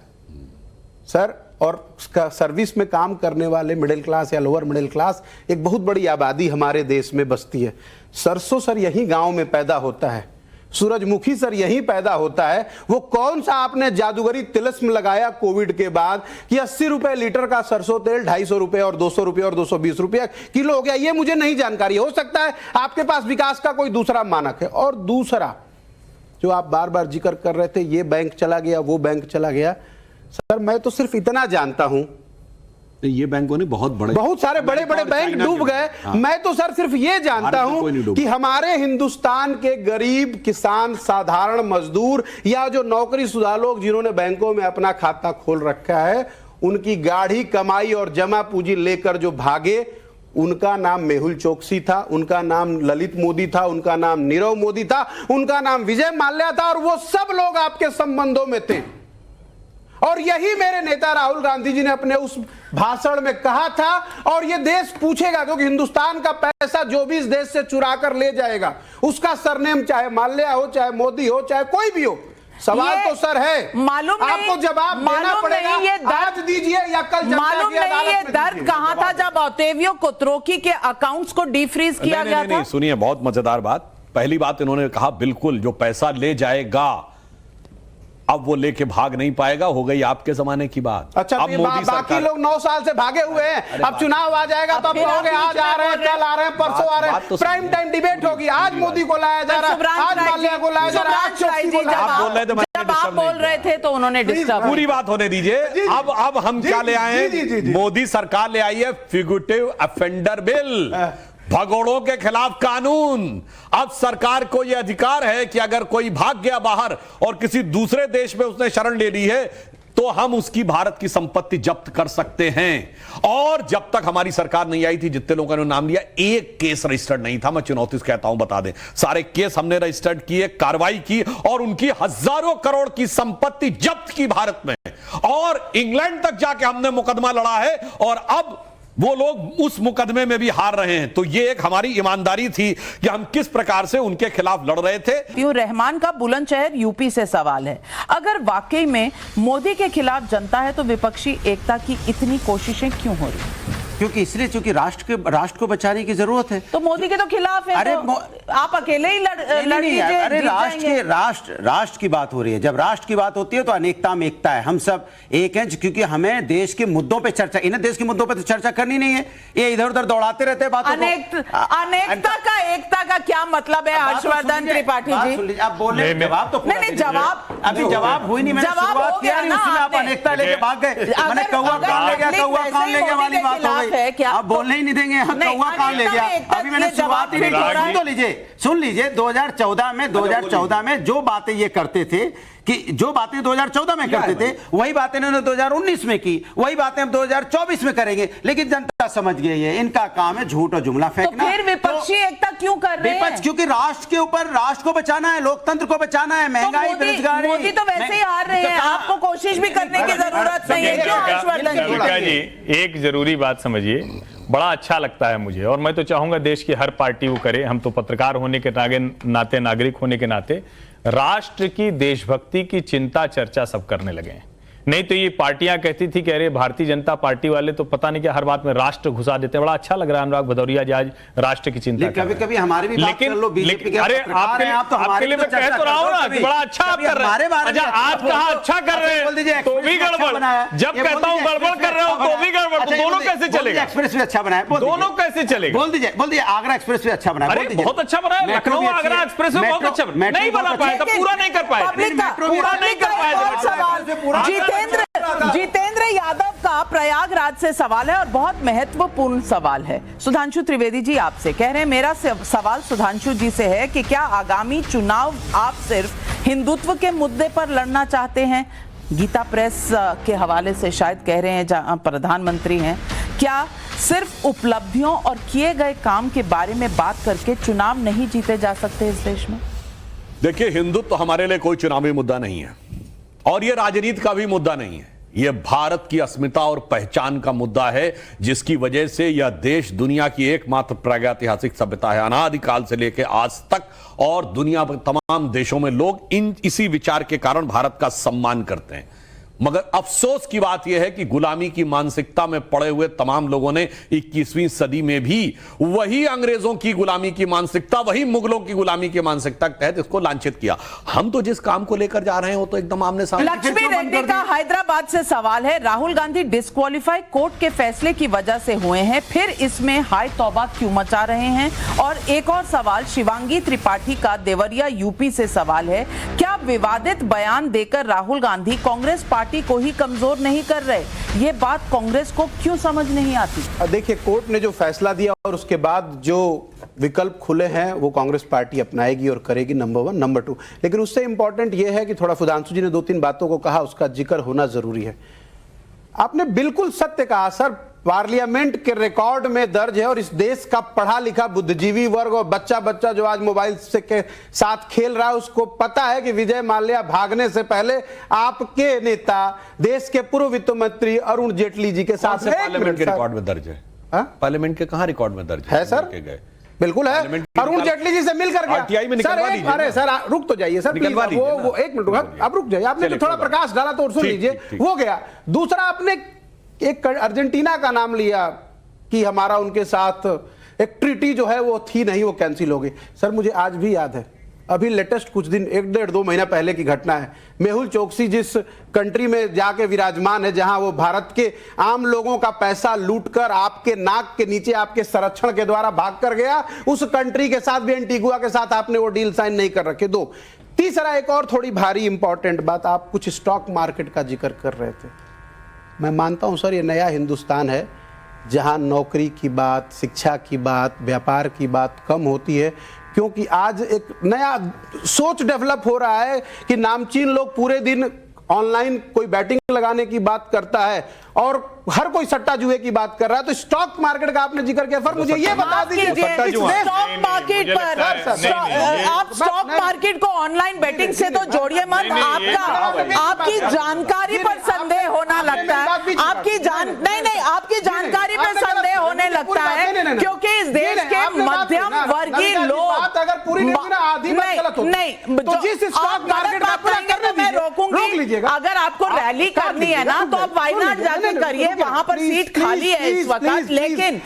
सर, और सर्विस में काम करने वाले मिडिल क्लास या लोअर मिडिल क्लास एक बहुत बड़ी आबादी हमारे देश में बसती है। सरसों सर यही गांव में पैदा होता है, सूरजमुखी सर यहीं पैदा होता है। वो कौन सा आपने जादूगरी तिलस्म लगाया कोविड के बाद कि 80 रुपए लीटर का सरसों तेल 250 रुपए और 200 रुपए और 220 रुपए किलो हो गया, ये मुझे नहीं जानकारी। हो सकता है आपके पास विकास का कोई दूसरा मानक है। और दूसरा जो आप बार बार जिक्र कर रहे थे, ये बैंक चला गया, वो बैंक चला गया। सर, मैं तो सिर्फ इतना जानता हूं, ये बैंकों ने बहुत सारे बड़े बड़े बैंक डूब गए। मैं तो सर सिर्फ ये जानता हूं कि हमारे हिंदुस्तान के गरीब किसान, साधारण मजदूर या जो नौकरीशुदा लोग जिन्होंने बैंकों में अपना खाता खोल रखा है, उनकी गाढ़ी कमाई और जमा पूंजी लेकर जो भागे, उनका नाम मेहुल चोकसी था, उनका नाम ललित मोदी था, उनका नाम नीरव मोदी था, उनका नाम विजय माल्या था, और वो सब लोग आपके संबंधों में थे। और यही मेरे नेता राहुल गांधी जी ने अपने उस भाषण में कहा था। और ये देश पूछेगा, क्योंकि हिंदुस्तान का पैसा जो भी इस देश से चुरा कर ले जाएगा, उसका सरनेम चाहे माल्या हो, चाहे मोदी हो, चाहे कोई भी हो, सवाल तो सर है, मालूम आपको जवाब देना पड़ेगा। ये आज दीजिए या कल मालूम नहीं ये दर्द कहां था जब ओतेवियो कुत्रोकी के अकाउंट्स को डीफ्रीज किया गया था? सुनिए, बहुत मजेदार बात। पहली बात इन्होंने कहा, बिल्कुल जो पैसा ले जाएगा अब वो लेके भाग नहीं पाएगा, हो गई आपके जमाने की बात। अच्छा, अब मोदी बाकी लोग 9 साल से भागे हुए हैं, अब चुनाव आ जाएगा तो अब कहोगे आज आ रहे हैं, कल आ रहे हैं, परसों आ रहे हैं, प्राइम टाइम डिबेट होगी। आज मोदी को लाया जा रहा है, आज माल्या को लाया जा रहा है, आज चोकसी को लाया जा रहा है। जब आप बोल रहे थे तो उन्होंने डिस्टर्ब। पूरी बात होने दीजिए। अब हम क्या ले आए हैं? मोदी सरकार ले आई है फ्यूगिटिव ऑफेंडर बिल, भगोड़ों के खिलाफ कानून। अब सरकार को यह अधिकार है कि अगर कोई भाग गया बाहर और किसी दूसरे देश में उसने शरण ले ली है, तो हम उसकी भारत की संपत्ति जब्त कर सकते हैं। और जब तक हमारी सरकार नहीं आई थी, जितने लोगों ने नाम लिया, एक केस रजिस्टर्ड नहीं था। मैं चुनौती से कहता हूं, बता दें, सारे केस हमने रजिस्टर्ड किए, कार्रवाई की और उनकी हजारों करोड़ की संपत्ति जब्त की भारत में। और इंग्लैंड तक जाके हमने मुकदमा लड़ा है और अब वो लोग उस मुकदमे में भी हार रहे हैं। तो ये एक हमारी ईमानदारी थी कि हम किस प्रकार से उनके खिलाफ लड़ रहे थे। रहमान का बुलंदशहर यूपी से सवाल है, अगर वाकई में मोदी के खिलाफ जनता है तो विपक्षी एकता की इतनी कोशिशें क्यों हो रही? क्योंकि इसलिए क्योंकि राष्ट्र को बचाने की जरूरत है। तो मोदी के तो खिलाफ है। अरे तो आप अकेले ही लड़ लीजिए। अरे राष्ट्र की बात हो रही है। जब राष्ट्र की बात होती है तो अनेकता में एकता है, हम सब एक हैं। क्योंकि हमें देश के मुद्दों पे चर्चा, इन्हें देश के मुद्दों पे तो चर्चा करनी नहीं है, ये इधर उधर दौड़ाते रहते हैं बातों को। अनेकता का एकता का क्या मतलब है हर्षवर्धन त्रिपाठी जी? आप बोले जवाब तो नहीं, जवाब अभी जवाब हुई नहीं, मैंने शुरुआत किया नहीं, उसमें आप अनेकता लेके भाग गए। मैंने कौवा कौन ले गया, कौवा कौन ले गया वाली बात हो गई। आप बोलने ही नहीं देंगे, हम कौवा कौन ले गया। अभी मैंने शुरुआत ही नहीं की। तो लीजिए, सुन लीजिए, 2014 में जो बातें ये करते थे कि जो बातें 2014 में करते थे वही बातें इन्होंने 2019 में की, वही बातें हम 2024 में करेंगे। लेकिन जनता समझ गई है इनका काम है झूठ और जुमला फेंकना। तो फिर विपक्षी एकता क्यों कर रहे हैं? विपक्ष क्योंकि राष्ट्र के ऊपर, राष्ट्र को बचाना है, लोकतंत्र को बचाना है, महंगाई, बेरोजगारी। मोदी तो वैसे ही हार रहे हैं, आपको कोशिश भी करने की जरूरत नहीं है। क्यों हर्षवर्धन जी, एक जरूरी बात समझिए, बड़ा अच्छा लगता है मुझे, और मैं तो चाहूंगा देश की हर पार्टी वो करे। हम तो पत्रकार होने के नाते, नागरिक होने के नाते राष्ट्र की, देशभक्ति की चिंता चर्चा सब करने लगे हैं। नहीं तो ये पार्टियां कहती थी कि अरे भारतीय जनता पार्टी वाले तो पता नहीं क्या हर बात में राष्ट्र घुसा देते हैं। बड़ा अच्छा लग रहा है अनुराग भदौरिया जी आज राष्ट्र की चिंता कर रहे हैं। कभी हमारी भी बात कर लो, बीजेपी के अरे पत्रकार हैं आप, तो आपके लिए मैं कह तो रहा हूं ना कि बड़ा अच्छा आप कर रहे हैं। अच्छा, आज कहा अच्छा कर रहे हैं तो भी गड़बड़, जब कहता हूं गड़बड़ कर रहे हो तो भी गड़बड़, तो दोनों कैसे चलेगा? एक्सप्रेस भी अच्छा बनाया, दोनों कैसे चलेगा? बोल दीजिए आगरा एक्सप्रेस भी अच्छा बनाया। अरे बहुत अच्छा बनाया, लखनऊ आगरा एक्सप्रेस वे बहुत अच्छा नहीं बना पाया था, पूरा नहीं कर पाया, पूरा नहीं कर पाया। जितेंद्र यादव का प्रयागराज से सवाल है और बहुत महत्वपूर्ण सवाल है। सुधांशु त्रिवेदी जी आपसे कह रहे हैं, मेरा सवाल सुधांशु जी से है कि क्या आगामी चुनाव आप सिर्फ हिंदुत्व के मुद्दे पर लड़ना चाहते हैं? गीता प्रेस के हवाले से शायद कह रहे हैं, जहां प्रधानमंत्री हैं, क्या सिर्फ उपलब्धियों और किए गए काम के बारे में बात करके चुनाव नहीं जीते जा सकते इस देश में? देखिए, हिंदुत्व तो हमारे लिए कोई चुनावी मुद्दा नहीं है और यह राजनीति का भी मुद्दा नहीं है। यह भारत की अस्मिता और पहचान का मुद्दा है, जिसकी वजह से यह देश दुनिया की एकमात्र प्रागैतिहासिक सभ्यता है। अनादिकाल से लेकर आज तक और दुनिया के तमाम देशों में लोग इसी विचार के कारण भारत का सम्मान करते हैं। मगर अफसोस की बात यह है कि गुलामी की मानसिकता में पड़े हुए तमाम लोगों ने 21वीं सदी में भी वही अंग्रेजों की गुलामी की मानसिकता, वही मुगलों की गुलामी की मानसिकता के तहत इसको लांछित किया। हम तो जिस काम को लेकर जा रहे हैं वो तो एकदम आमने सामने। लक्ष्मी रेड्डी का हैदराबाद से सवाल है, राहुल गांधी डिस्क्वालीफाई कोर्ट के फैसले की वजह से हुए हैं, फिर इसमें हाय तौबा क्यों मचा रहे हैं? और एक और सवाल शिवांगी त्रिपाठी का देवरिया यूपी से सवाल है, क्या विवादित बयान देकर राहुल गांधी कांग्रेस पार्टी को ही कमजोर नहीं कर रहे? ये बात कांग्रेस को क्यों समझ नहीं आती? देखिए, कोर्ट ने जो फैसला दिया और उसके बाद जो विकल्प खुले हैं वो कांग्रेस पार्टी अपनाएगी और करेगी, नंबर 1। नंबर 2, लेकिन उससे इंपॉर्टेंट यह है कि थोड़ा सुधांशु जी ने 2-3 बातों को कहा, उसका जिक्र होना जरूरी है। आपने बिल्कुल सत्य कहा सर, पार्लियामेंट के रिकॉर्ड में दर्ज है और इस देश का पढ़ा लिखा बुद्धिजीवी वर्ग और बच्चा जो आज मोबाइल से के साथ खेल रहा है उसको पता है कि विजय माल्या भागने से पहले आपके नेता, देश के पूर्व वित्त मंत्री अरुण जेटली जी के साथ पार्लियामेंट के रिकॉर्ड में दर्ज है। पार्लियामेंट के कहां रिकॉर्ड में दर्ज है सर? बिल्कुल है, अरुण जेटली जी से मिलकर गया। आरटीआई में निकलवा दीजिए। अरे सर रुक तो जाइए सर, निकलवा दीजिए। वो एक मिनट आप रुक जाइए, आपने तो थोड़ा प्रकाश डाला तो सुन लीजिए। वो गया। दूसरा, आपने एक अर्जेंटीना का नाम लिया कि हमारा उनके साथ एक ट्रीटी जो है वो थी नहीं, वो कैंसिल हो गई। सर मुझे आज भी याद है, अभी लेटेस्ट कुछ दिन 1-1.5-2 महीना पहले की घटना है। मेहुल चोकसी जिस कंट्री में जाके विराजमान है, जहां वो भारत के आम लोगों का पैसा लूटकर आपके नाक के नीचे आपके संरक्षण के द्वारा भाग कर गया, उस कंट्री के साथ भी, एंटीगुआ के साथ आपने वो डील साइन नहीं कर रखे। 2, तीसरा एक और थोड़ी भारी इंपॉर्टेंट बात, आप कुछ स्टॉक मार्केट का जिक्र कर रहे थे। मैं मानता हूं सर ये नया हिंदुस्तान है जहां नौकरी की बात, शिक्षा की बात, व्यापार की बात कम होती है, क्योंकि आज एक नया सोच डेवलप हो रहा है कि नामचीन लोग पूरे दिन ऑनलाइन कोई बैटिंग लगाने की बात करता है और हर कोई सट्टा जुए की बात कर रहा है। तो स्टॉक मार्केट का आपने जिक्र किया, सर मुझे ये बता दीजिए स्टॉक मार्केट पर आप स्टॉक मार्केट को ऑनलाइन बैटिंग से तो जोड़िए मत। आपकी जानकारी पर संदेह होना लगता है, आपकी जानकारी पर संदेह होने लगता है, क्योंकि इस देश के मध्यम वर्गीय लोग अगर पूरी मैं रोकूंगी। अगर आपको रैली करनी है ना तो आप वायनाड जाके करिए, वहां पर सीट खाली है इस वक्त। लेकिन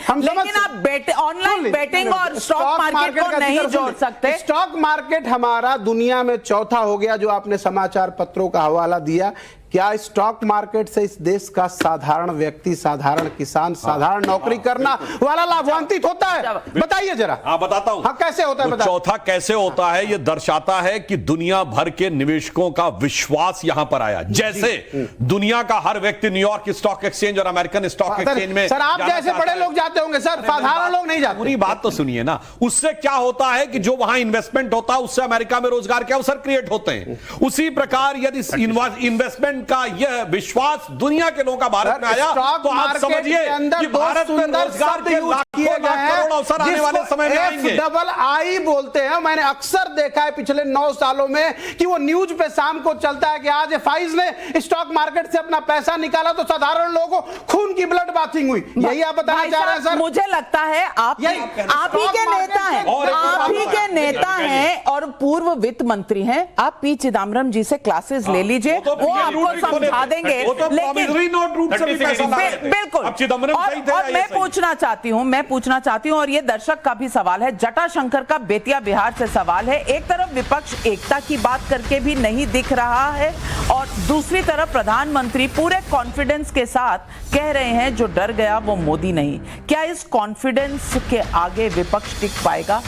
आप ऑनलाइन बैटिंग और स्टॉक मार्केट को नहीं जोड़ सकते। स्टॉक मार्केट हमारा दुनिया में चौथा हो गया, जो आपने समाचार पत्रों का हवाला दिया क्या स्टॉक मार्केट से इस देश का साधारण व्यक्ति, साधारण किसान, साधारण नौकरी करना वाला लाभान्वित होता है? बताइए जरा। हाँ, बताता हूं। हाँ, कैसे होता है? तो चौथा कैसे होता है, यह दर्शाता है कि दुनिया भर के निवेशकों का विश्वास यहां पर आया। जैसे दुनिया का हर व्यक्ति न्यूयॉर्क स्टॉक एक्सचेंज और अमेरिकन स्टॉक एक्सचेंज में, सर आप जैसे बड़े लोग जाते होंगे सर, साधारण लोग नहीं जाते। पूरी बात तो सुनिए ना। उससे क्या होता है कि जो वहां इन्वेस्टमेंट होता है उससे अमेरिका में रोजगार के अवसर क्रिएट होते हैं। उसी प्रकार यदि इन्वेस्टमेंट का यह विश्वास दुनिया के लोगों का भारत में आया, तो आप समझिए कि भारत में रोजगार के लाखों करोड़ अवसर आने वाले समय में आएंगे। FII बोलते हैं। मैंने अक्सर देखा है पिछले 9 सालों में कि वो न्यूज पे शाम को चलता है कि आज FIIs ने स्टॉक मार्केट से अपना पैसा निकाला तो साधारण लोगों को खून की ब्लड बाथिंग हुई। यही आप बताना चाह रहे हैं सर? मुझे लगता है आप ही के नेता हैं, आप ही के नेता हैं और पूर्व वित्त मंत्री हैं। आप पी चिदम्बरम जी से क्लासेस ले लीजिए, वो आपको समझा देंगे। बिल्कुल। और मैं पूछना चाहती हूं और ये दर्शक का भी सवाल है, जटाशंकर का बेतिया बिहार से सवाल है। एक तरफ विपक्ष एकता की बात करके भी नहीं दिख रहा है और दूसरी तरफ प्रधानमंत्री पूरे कॉन्फिडेंस के साथ कह रहे हैं जो डर गया वो मोदी नहीं। क्या इस कॉन्फिडेंस के आगे विपक्ष टिक पाएगा?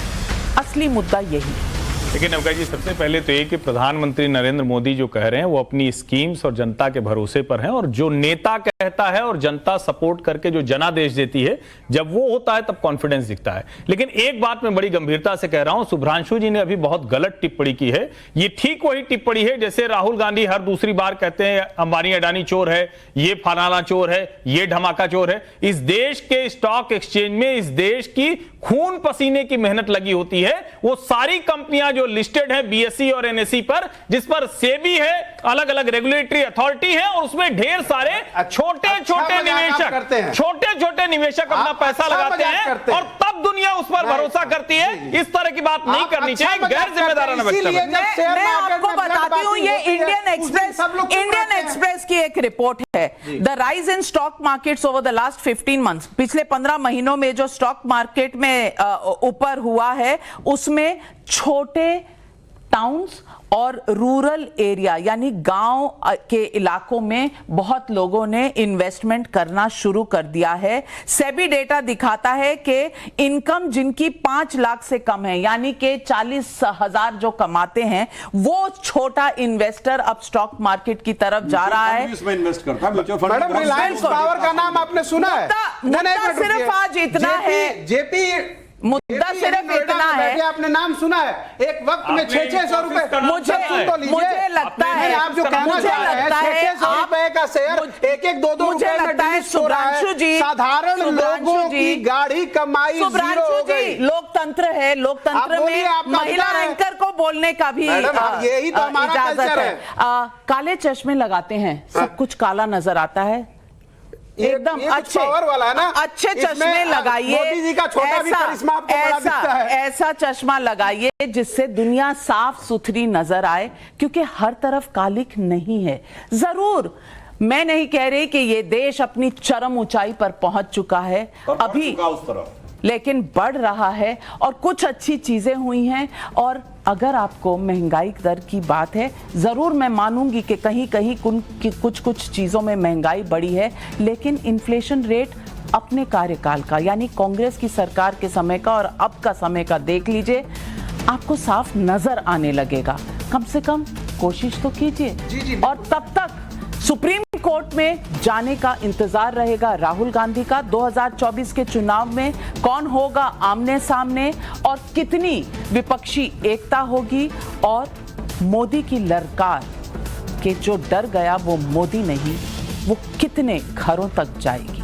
असली मुद्दा यही है। लेकिन नवका जी, सबसे पहले तो ये कि प्रधानमंत्री नरेंद्र मोदी जो कह रहे हैं वो अपनी स्कीम्स और जनता के भरोसे पर हैं, और जो नेता कहता है और जनता सपोर्ट करके जो जनादेश देती है, जब वो होता है तब कॉन्फिडेंस दिखता है। लेकिन एक बात मैं बड़ी गंभीरता से कह रहा हूं, शुभ्रांशु जी ने अभी बहुत गलत टिप्पणी की है। ये ठीक वही टिप्पणी है जैसे राहुल गांधी हर दूसरी बार कहते हैं अंबानी अडानी चोर है, ये फलाना चोर है, ये धमाका चोर है। इस देश के स्टॉक एक्सचेंज में इस देश की खून पसीने की मेहनत लगी होती है। वो सारी कंपनियां जो लिस्टेड है BSE और NSE पर, जिस पर सेबी है, अलग अलग रेगुलेटरी अथॉरिटी है, और उसमें ढेर सारे छोटे छोटे निवेशक अपना पैसा लगाते हैं और तब दुनिया उस पर भरोसा करती है। इस तरह की बात नहीं करनी चाहिए, गैर जिम्मेदाराना वक्तव्य। मैं आपको बताती हूँ, ये इंडियन एक्सप्रेस की एक रिपोर्ट है, the rise in stock markets over the last 15 months. पिछले 15 महीनों में जो स्टॉक मार्केट में ऊपर हुआ है, उसमें छोटे टाउन्स और रूरल एरिया यानी गांव के इलाकों में बहुत लोगों ने इन्वेस्टमेंट करना शुरू कर दिया है। सेबी डेटा दिखाता है कि इनकम जिनकी 5 लाख से कम है, यानी कि 40,000 जो कमाते हैं, वो छोटा इन्वेस्टर अब स्टॉक मार्केट की तरफ जा रहा है। मैडम, रिलायंस पावर का नाम आपने सुना है? मुद्दा सिर्फ आज इतना है, मुद्दा सिर्फ इतना है, आपने नाम सुना है? एक वक्त में 600 रुपए। मुझे लगता है आप जो कहना चाह रहे हैं 600 रुपए का शेयर 1-2 मुझे लगता है शुभ्रांशु जी, साधारण लोगों की गाड़ी कमाई शुभ्रांशु जी, लोकतंत्र है, लोकतंत्र में महिला एंकर को बोलने का भी यही तो हमारा कल्चर है। काले चश्मे लगाते हैं, सब कुछ काला नजर आता है, एकदम अच्छे वाला है ना, अच्छे चश्मे लगाइए, मोदी जी का छोटा भी करिश्मा आपको बड़ा दिखता है। ऐसा चश्मा लगाइए जिससे दुनिया साफ सुथरी नजर आए, क्योंकि हर तरफ कालिक नहीं है। जरूर मैं नहीं कह रही कि ये देश अपनी चरम ऊंचाई पर पहुंच चुका है अभी, लेकिन बढ़ रहा है और कुछ अच्छी चीजें हुई हैं। और अगर आपको महंगाई दर की बात है, जरूर मैं मानूंगी कि कहीं कहीं कुछ चीजों में महंगाई बढ़ी है, लेकिन इन्फ्लेशन रेट अपने कार्यकाल का यानी कांग्रेस की सरकार के समय का और अब का समय का देख लीजिए, आपको साफ नजर आने लगेगा। कम से कम कोशिश तो कीजिए। और तब तक सुप्रीम कोर्ट में जाने का इंतजार रहेगा राहुल गांधी का। 2024 के चुनाव में कौन होगा आमने सामने और कितनी विपक्षी एकता होगी, और मोदी की ललकार के जो डर गया वो मोदी नहीं, वो कितने घरों तक जाएगी।